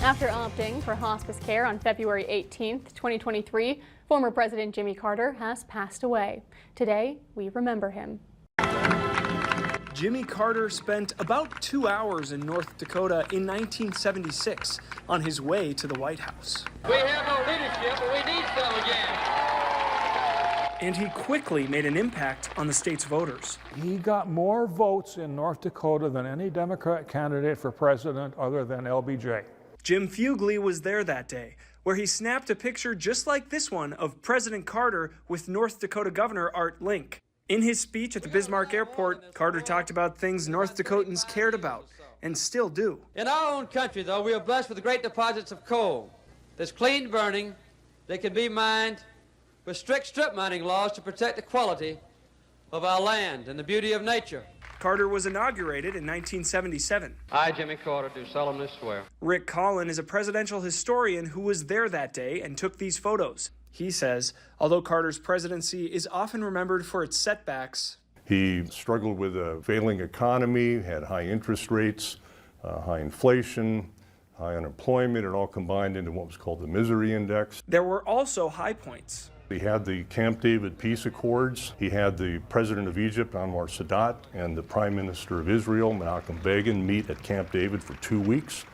After opting for hospice care on February 18, 2023, former President Jimmy Carter has passed away. Today, we remember him. Jimmy Carter spent about 2 hours in North Dakota in 1976 on his way to the White House. We have no leadership, but we need some again. And he quickly made an impact on the state's voters. He got more votes in North Dakota than any Democrat candidate for president other than LBJ. Jim Fugely was there that day, where he snapped a picture just like this one of President Carter with North Dakota Governor Art Link. In his speech at the Bismarck Airport, Carter talked about things North Dakotans cared about and still do. In our own country, though, we are blessed with great deposits of coal that's clean burning, that can be mined with strict strip mining laws to protect the quality of our land and the beauty of nature. Carter was inaugurated in 1977. I, Jimmy Carter, do solemnly swear. Rick Collin is a presidential historian who was there that day and took these photos. He says, although Carter's presidency is often remembered for its setbacks, he struggled with a failing economy, had high interest rates, high inflation, high unemployment. It all combined into what was called the Misery Index. there were also high points. He had the Camp David peace accords. He had the president of Egypt, Anwar Sadat, and the prime minister of Israel, Menachem Begin, meet at Camp David for 2 weeks.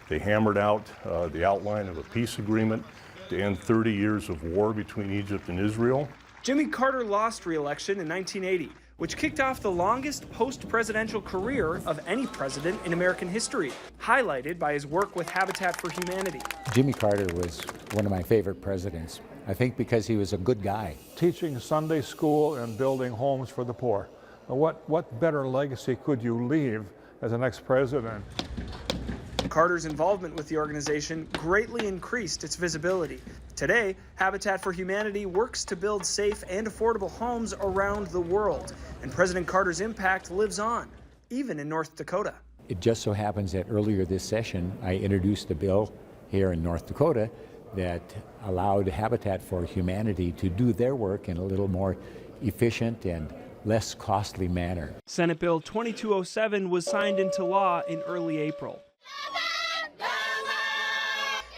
They hammered out the outline of a peace agreement to end 30 years of war between Egypt and Israel. Jimmy Carter lost re-election in 1980, which kicked off the longest post-presidential career of any president in American history, highlighted by his work with Habitat for Humanity. Jimmy Carter was one of my favorite presidents, I think because he was a good guy. Teaching Sunday school and building homes for the poor. Now, what better legacy could you leave as an ex-president? Carter's involvement with the organization greatly increased its visibility. Today, Habitat for Humanity works to build safe and affordable homes around the world, and President Carter's impact lives on, even in North Dakota. It just so happens that earlier this session, I introduced a bill here in North Dakota that allowed Habitat for Humanity to do their work in a little more efficient and less costly manner. Senate Bill 2207 was signed into law in early April.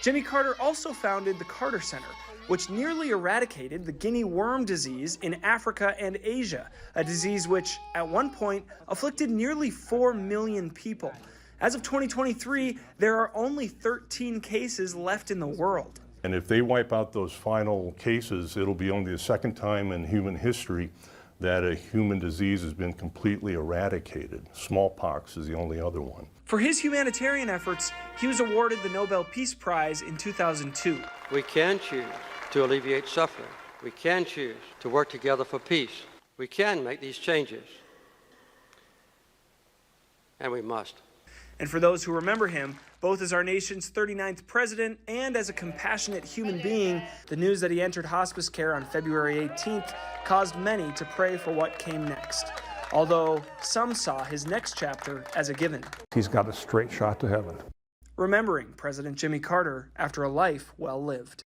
Jimmy Carter also founded the Carter Center, which nearly eradicated the guinea worm disease in Africa and Asia, a disease which, at one point, afflicted nearly 4 million people. As of 2023, there are only 13 cases left in the world. And if they wipe out those final cases, it'll be only the second time in human history that a human disease has been completely eradicated. Smallpox is the only other one. For his humanitarian efforts, he was awarded the Nobel Peace Prize in 2002. We can choose to alleviate suffering. We can choose to work together for peace. We can make these changes. And we must. And for those who remember him, both as our nation's 39th president and as a compassionate human being, the news that he entered hospice care on February 18th caused many to pray for what came next. Although some saw his next chapter as a given. He's got a straight shot to heaven. Remembering President Jimmy Carter after a life well lived.